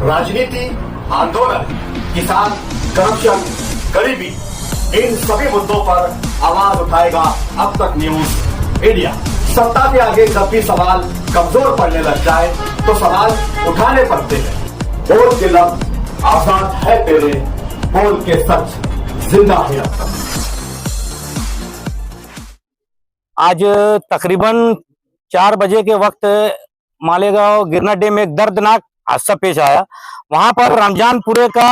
राजनीति, आंदोलन, किसान, करप्शन, गरीबी, इन सभी मुद्दों पर आवाज उठाएगा अब तक न्यूज इंडिया। सत्ता के आगे जब भी सवाल कमजोर पड़ने लग जाए तो सवाल उठाने पड़ते हैं। बोल के लफ्ज आजाद है तेरे, बोल के सच जिंदा है अब तक। आज तकरीबन 4 बजे के वक्त मालेगांव गिरना डैम में एक दर्दनाक हादसा पेश आया। वहां पर रमजानपुरे का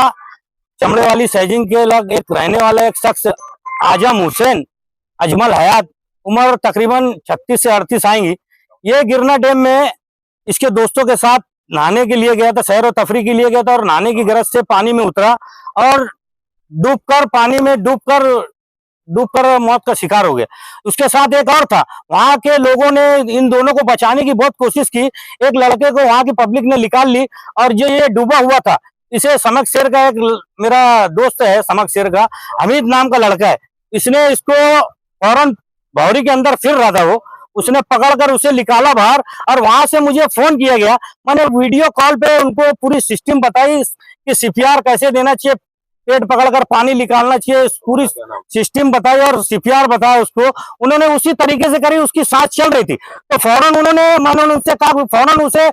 चमड़े वाली सैजिंग के लग एक रहने वाला एक शख्स आजम हुसैन अजमल हयात उम्र तकरीबन 36 से 38 आएंगी। ये गिरना डैम में इसके दोस्तों के साथ नहाने के लिए गया था, सैर और तफरी के लिए गया था और नहाने की गरज से पानी में उतरा और पानी में डूबकर मौत का शिकार हो गया। उसके साथ एक और था। वहां के लोगों ने इन दोनों को बचाने की बहुत कोशिश की। एक लड़के को वहां की पब्लिक ने निकाल ली और जो ये डूबा हुआ था, इसे समक शेर का एक मेरा दोस्त है, समक शेर का हमीद नाम का लड़का है। इसने इसको फौरन भौरी के अंदर फिर रहा था, वो उसने पकड़कर उसे निकाला बाहर और वहां से मुझे फोन किया गया। मैंने वीडियो कॉल पे उनको पूरी सिस्टम बताई कि सीपीआर कैसे देना चाहिए, पेट पकड़कर पानी निकालना चाहिए, पूरी सिस्टम बताई और सीपीआर बताया उसको। उन्होंने उसी तरीके से करी, उसकी सांस चल रही थी तो फौरन मैंने उनसे कहा फौरन उसे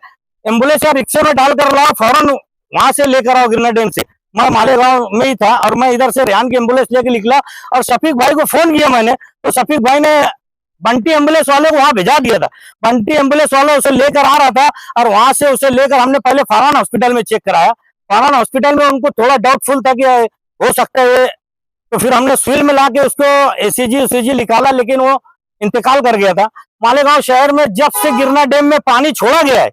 एम्बुलेंस या रिक्शे में डालकर लाओ, फौरन वहां से लेकर आओ गिरना डैम से। मैं मालेगांव में ही था और मैं इधर से रेहान की एम्बुलेंस लेके निकला और शफीक भाई को फोन किया मैंने, तो शफीक भाई ने बंटी एम्बुलेंस वाले को वहां भेजा दिया था। बंटी एम्बुलेंस वाला उसे लेकर आ रहा था और वहां से उसे लेकर हमने पहले फरहान हॉस्पिटल में चेक कराया। फरहान हॉस्पिटल में उनको थोड़ा डाउटफुल था कि हो सकता है, तो फिर हमने सिविल में लाके उसको एसीजी निकाला, लेकिन वो इंतकाल कर गया था। मालेगांव शहर में जब से गिरना डैम में पानी छोड़ा गया है,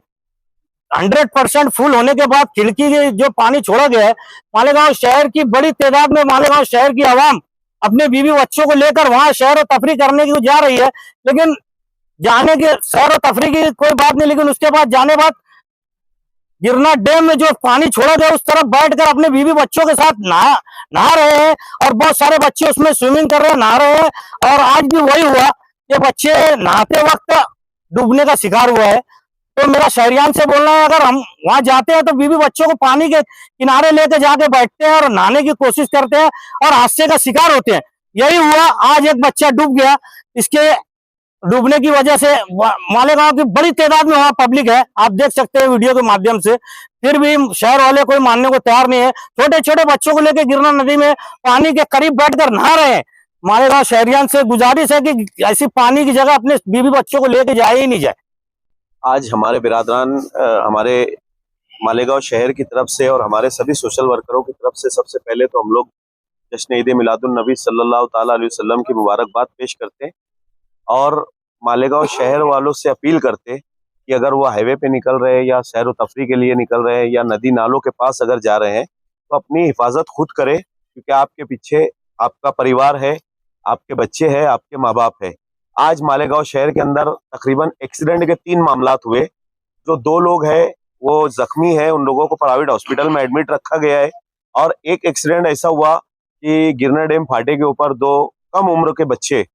100% फुल होने के बाद खिड़की जो पानी छोड़ा गया है, मालेगांव शहर की बड़ी तादाद में मालेगांव शहर की आवाम अपने बीवी बच्चों को लेकर वहां शहर और तफरी करने की जा रही है। लेकिन जाने के शहर और तफरी की कोई बात नहीं, लेकिन उसके बाद जाने बाद गिरना डैम में जो पानी छोड़ा गया उस तरफ बैठकर अपने बीवी बच्चों के साथ नहा रहे हैं और बहुत सारे बच्चे उसमें स्विमिंग कर रहे हैं, नहा रहे हैं। और आज भी वही हुआ, ये बच्चे नहाते वक्त डूबने का शिकार हुआ है। तो मेरा शहरियान से बोलना है, अगर हम वहां जाते हैं तो बीवी बच्चों को पानी के किनारे लेके जाके बैठते हैं और नहाने की कोशिश करते हैं और हादसे का शिकार होते हैं। यही हुआ, आज एक बच्चा डूब गया। इसके डूबने की वजह से मालेगांव की बड़ी तादाद में वहां पब्लिक है, आप देख सकते हैं वीडियो के माध्यम से। फिर भी शहर वाले कोई मानने को तैयार नहीं है। छोटे छोटे बच्चों को लेकर गिरना नदी में पानी के करीब बैठकर नहा रहे हैं। मालेगांव शहरियान से गुजारिश है कि ऐसी पानी की जगह अपने बीवी बच्चों को लेके जाए ही नहीं जाए। आज हमारे बिरादरान हमारे मालेगांव शहर की तरफ से और हमारे सभी सोशल वर्करों की तरफ से सबसे पहले तो हम लोग जश्न ईद मिलादुन नबी सल्लल्लाहु ताला अलैहि वसल्लम की मुबारकबाद पेश करते हैं और मालेगांव शहर वालों से अपील करते कि अगर वो हाईवे पे निकल रहे हैं या सैर व तफरी के लिए निकल रहे हैं या नदी नालों के पास अगर जा रहे हैं तो अपनी हिफाजत खुद करें, क्योंकि आपके पीछे आपका परिवार है, आपके बच्चे हैं, आपके माँ बाप है। आज मालेगांव शहर के अंदर तकरीबन एक्सीडेंट के 3 मामलात हुए। जो 2 लोग हैं वो जख्मी है, उन लोगों को प्राइवेट हॉस्पिटल में एडमिट रखा गया है। और एक एक्सीडेंट ऐसा हुआ कि गिरना डैम फाटे के ऊपर 2 कम उम्र के बच्चे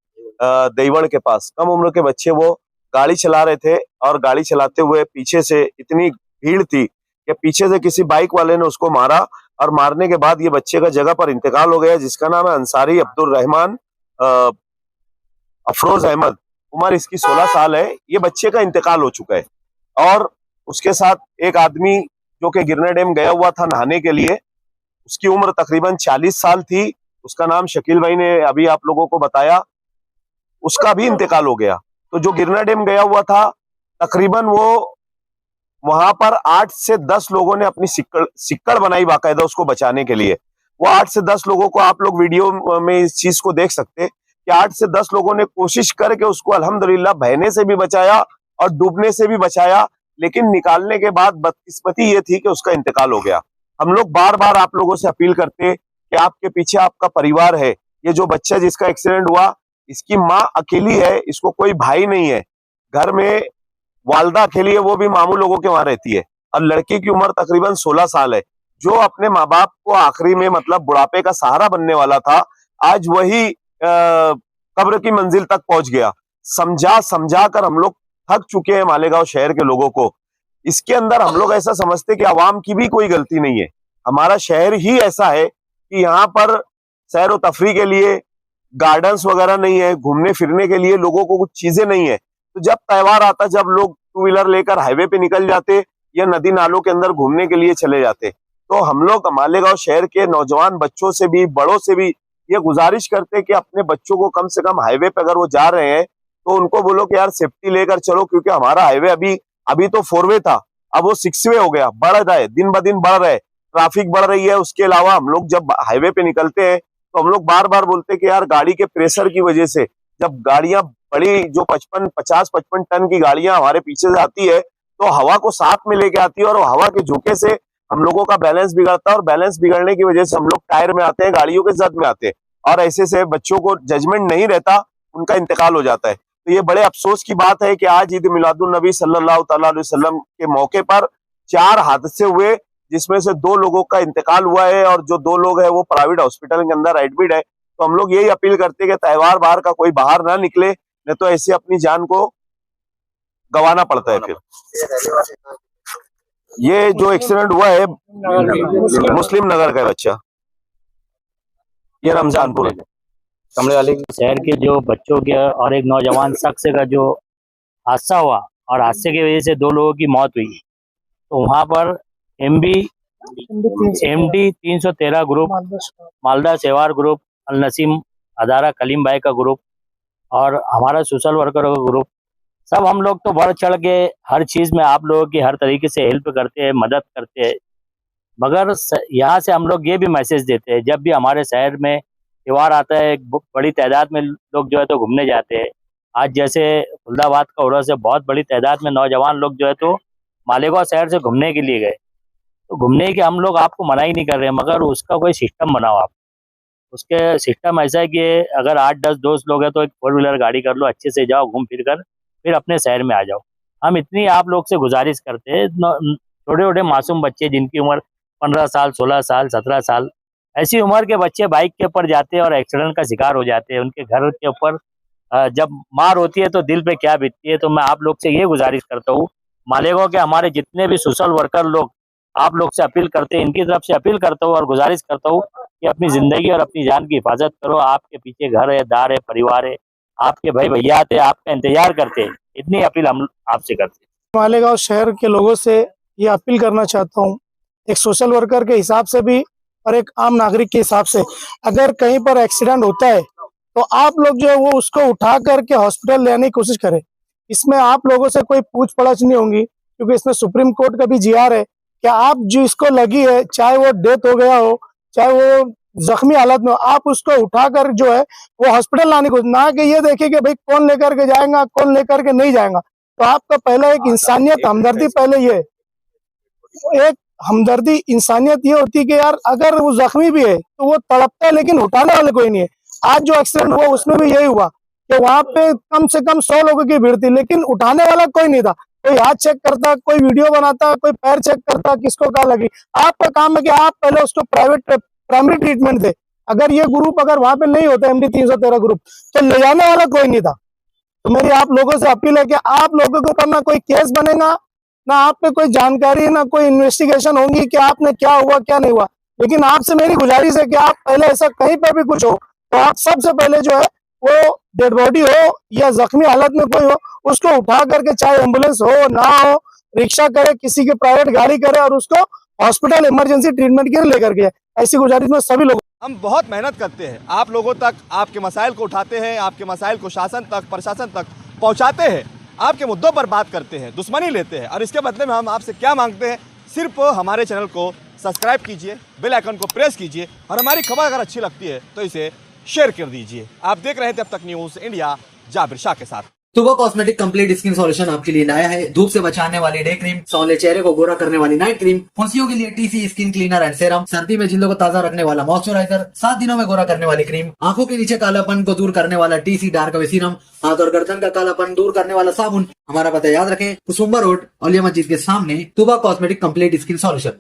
देवड़ के पास कम उम्र के बच्चे वो गाड़ी चला रहे थे और गाड़ी चलाते हुए पीछे से इतनी भीड़ थी कि पीछे से किसी बाइक वाले ने उसको मारा और मारने के बाद ये बच्चे का जगह पर इंतकाल हो गया, जिसका नाम है अंसारी अब्दुल रहमान अफरोज अहमद। उम्र इसकी 16 साल है। ये बच्चे का इंतकाल हो चुका है और उसके साथ एक आदमी जो कि गिरना डैम गया हुआ था नहाने के लिए, उसकी उम्र तकरीबन 40 साल थी। उसका नाम शकील भाई ने अभी आप लोगों को बताया, उसका भी इंतकाल हो गया। तो जो गिरना डैम गया हुआ था तकरीबन वो वहां पर 8 से 10 लोगों ने अपनी सिक्कड़ बनाई बाकायदा उसको बचाने के लिए। वो 8 से 10 लोगों को आप लोग वीडियो में इस चीज को देख सकते कि 8 से 10 लोगों ने कोशिश करके उसको अल्हम्दुलिल्लाह बहने से भी बचाया और डूबने से भी बचाया, लेकिन निकालने के बाद बदकिस्मती ये थी कि उसका इंतकाल हो गया। हम लोग बार बार आप लोगों से अपील करते कि आपके पीछे आपका परिवार है। ये जो बच्चा जिसका एक्सीडेंट हुआ, इसकी माँ अकेली है, इसको कोई भाई नहीं है, घर में वालदा अकेली है, वो भी मामू लोगों के वहां रहती है और लड़की की उम्र तकरीबन 16 साल है। जो अपने माँ बाप को आखिरी में मतलब बुढ़ापे का सहारा बनने वाला था, आज वही कब्र की मंजिल तक पहुंच गया। समझा कर हम लोग थक चुके हैं मालेगांव शहर के लोगों को। इसके अंदर हम लोग ऐसा समझते कि आवाम की भी कोई गलती नहीं है। हमारा शहर ही ऐसा है कि यहाँ पर सैर व तफरी के लिए गार्डन्स वगैरह नहीं है, घूमने फिरने के लिए लोगों को कुछ चीजें नहीं है। तो जब त्योहार आता, जब लोग टू व्हीलर लेकर हाईवे पे निकल जाते या नदी नालों के अंदर घूमने के लिए चले जाते, तो हम लोग मालेगांव शहर के नौजवान बच्चों से भी, बड़ों से भी ये गुजारिश करते कि अपने बच्चों को कम से कम हाईवे पे अगर वो जा रहे हैं तो उनको बोलो कि यार सेफ्टी लेकर चलो, क्योंकि हमारा हाईवे अभी तो 4 वे था, अब वो 6 वे हो गया, बढ़ रहा है, दिन ब दिन बढ़ रहा है, ट्रैफिक बढ़ रही है। उसके अलावा हम लोग जब हाईवे पे निकलते हैं तो हम लोग बार बार बोलते हैं कि यार गाड़ी के प्रेशर की वजह से, जब गाड़ियां बड़ी जो 50-55 टन की गाड़ियां हमारे पीछे से आती है तो हवा को साथ में लेके आती है, और हवा के झोंके से हम लोगों का बैलेंस बिगड़ता है, और बैलेंस बिगड़ने की वजह से हम लोग टायर में आते हैं, गाड़ियों के जद में आते हैं, और ऐसे से बच्चों को जजमेंट नहीं रहता, उनका इंतकाल हो जाता है। तो ये बड़े अफसोस की बात है कि आज ईद मिलादुन नबी सल्लल्लाहु तआला अलैहि वसल्लम के मौके पर 4 हादसे हुए, जिसमें से 2 लोगों का इंतकाल हुआ है, और जो 2 लोग हैं वो प्राइवेट हॉस्पिटल के अंदर एडमिट है। तो हम लोग यही अपील करते हैं कि त्योहार बाहर का कोई बाहर ना निकले, नहीं तो ऐसे अपनी जान को गंवाना पड़ता है। फिर ये जो एक्सीडेंट हुआ है मुस्लिम नगर का है बच्चा, ये रमजानपुर है। कमरे वाले शहर के जो बच्चों के और एक नौजवान शख्स का जो हादसा हुआ, और हादसे की वजह से 2 लोगों की मौत हुई, तो वहां पर एमडी 313 ग्रुप, मालदा सेवार ग्रुप, अल नसीम अदारा कलीम भाई का ग्रुप और हमारा सोशल वर्कर का ग्रुप, सब हम लोग तो बढ़ चढ़ के हर चीज में आप लोगों की हर तरीके से हेल्प करते हैं, मदद करते हैं। मगर यहाँ से हम लोग ये भी मैसेज देते हैं, जब भी हमारे शहर में त्योहार आता है, बड़ी तादाद में लोग जो है तो घूमने जाते हैं। आज जैसे खुलदाबाद का उर्स से बहुत बड़ी तादाद में नौजवान लोग जो है तो मालेगांव शहर से घूमने के लिए गए। तो घूमने के हम लोग आपको मना ही नहीं कर रहे, मगर उसका कोई सिस्टम बनाओ आप। उसके सिस्टम ऐसा है कि अगर 8-10 दोस्त लोग हैं तो एक 4 व्हीलर गाड़ी कर लो, अच्छे से जाओ, घूम फिर कर फिर अपने शहर में आ जाओ। हम इतनी आप लोग से गुजारिश करते हैं, छोटे छोटे मासूम बच्चे जिनकी उम्र 15 साल, 16 साल, 17 साल, ऐसी उम्र के बच्चे बाइक के ऊपर जाते हैं और एक्सीडेंट का शिकार हो जाते हैं। उनके घर के ऊपर जब मार होती है तो दिल पे क्या बीतती है। तो मैं आप लोग से ये गुजारिश करता हूँ, मालेगांव के हमारे जितने भी सोशल वर्कर लोग आप लोग से अपील करते हैं, इनकी तरफ से अपील करता हूँ और गुजारिश करता हूँ कि अपनी जिंदगी और अपनी जान की हिफाजत करो। आपके पीछे घर है, दार है, परिवार है, आपके भाई भैया थे, आपका इंतजार करते हैं। इतनी अपील हम आपसे करते हैं। मालेगांव शहर के लोगों से ये अपील करना चाहता हूँ, एक सोशल वर्कर के हिसाब से भी और एक आम नागरिक के हिसाब से, अगर कहीं पर एक्सीडेंट होता है तो आप लोग जो है वो उसको उठा करके हॉस्पिटल ले आने की कोशिश करें। इसमें आप लोगों से कोई पूछ पड़ाछ नहीं होगी, क्योंकि इसमें सुप्रीम कोर्ट का भी जीआर है कि आप जिसको लगी है, चाहे वो डेथ हो गया हो, चाहे वो जख्मी हालत में हो, आप उसको उठाकर जो है वो हॉस्पिटल लाने को, ना कि ये देखिए कि भाई कौन लेकर के जाएगा, कौन लेकर के नहीं जाएगा। तो आपका पहला एक इंसानियत, हमदर्दी, पहले ये एक हमदर्दी, इंसानियत ये होती है कि यार अगर वो जख्मी भी है तो वो तड़पता है, लेकिन उठाने वाले कोई नहीं है। आज जो एक्सीडेंट हुआ उसमें भी यही हुआ कि वहां पे कम से कम 100 लोगों की भीड़ थी, लेकिन उठाने वाला कोई नहीं था। कोई हाथ चेक करता, कोई वीडियो बनाता, कोई पैर चेक करता, किसको क्या लगी। आपका काम है कि आप पहले उसको प्राइमरी ट्रीटमेंट दे। अगर ये ग्रुप अगर वहां पे नहीं होता, MD 313 ग्रुप, तो ले जाने वाला कोई नहीं था। तो मेरी आप लोगों से अपील है कि आप लोगों के ऊपर ना कोई केस बनेगा, ना आप पे कोई जानकारी, ना कोई इन्वेस्टिगेशन होगी कि आपने क्या हुआ क्या नहीं हुआ। लेकिन आपसे मेरी गुजारिश है कि आप पहले ऐसा कहीं पर भी कुछ हो तो आप सबसे पहले जो है वो डेड बॉडी हो या जख्मी हालत में कोई हो, उसको उठा करके, चाहे एम्बुलेंस हो ना हो, रिक्शा करे, किसी की प्राइवेट गाड़ी करे और उसको हॉस्पिटल इमरजेंसी ट्रीटमेंट के लिए लेकर के। ऐसी गुजारिश में सभी लोग, हम बहुत मेहनत करते हैं, आप लोगों तक आपके मसाइल को उठाते हैं, आपके मसाइल को शासन तक, प्रशासन तक पहुंचाते हैं, आपके मुद्दों पर बात करते हैं, दुश्मनी लेते हैं। और इसके बदले में हम आपसे क्या मांगते हैं, सिर्फ हमारे चैनल को सब्सक्राइब कीजिए, बेल आइकन को प्रेस कीजिए, और हमारी खबर अगर अच्छी लगती है तो इसे शेयर कर दीजिए। आप देख रहे थे अब तक न्यूज़ इंडिया, जाबिर शाह के साथ। तुबा कॉस्मेटिक कंप्लीट स्किन सॉल्यूशन आपके लिए लाया है धूप से बचाने वाली डे क्रीम, सौले चेहरे को गोरा करने वाली नाइट क्रीम, फुंसियों के लिए TC skin cleaner and serum, सर्दी में जिल्दों को ताजा रखने वाला मॉइस्चराइजर, 7 दिनों में गोरा करने वाली क्रीम, आंखों के नीचे कालापन को दूर करने वाला TC डार्क वे सीरम, हाथ और गर्दन का कालापन दूर करने वाला साबुन। हमारा पता याद रखें, कुसुम्बा रोड, औलिया मस्जिद के सामने, तुबा कॉस्मेटिक कंप्लीट स्किन सॉल्यूशन।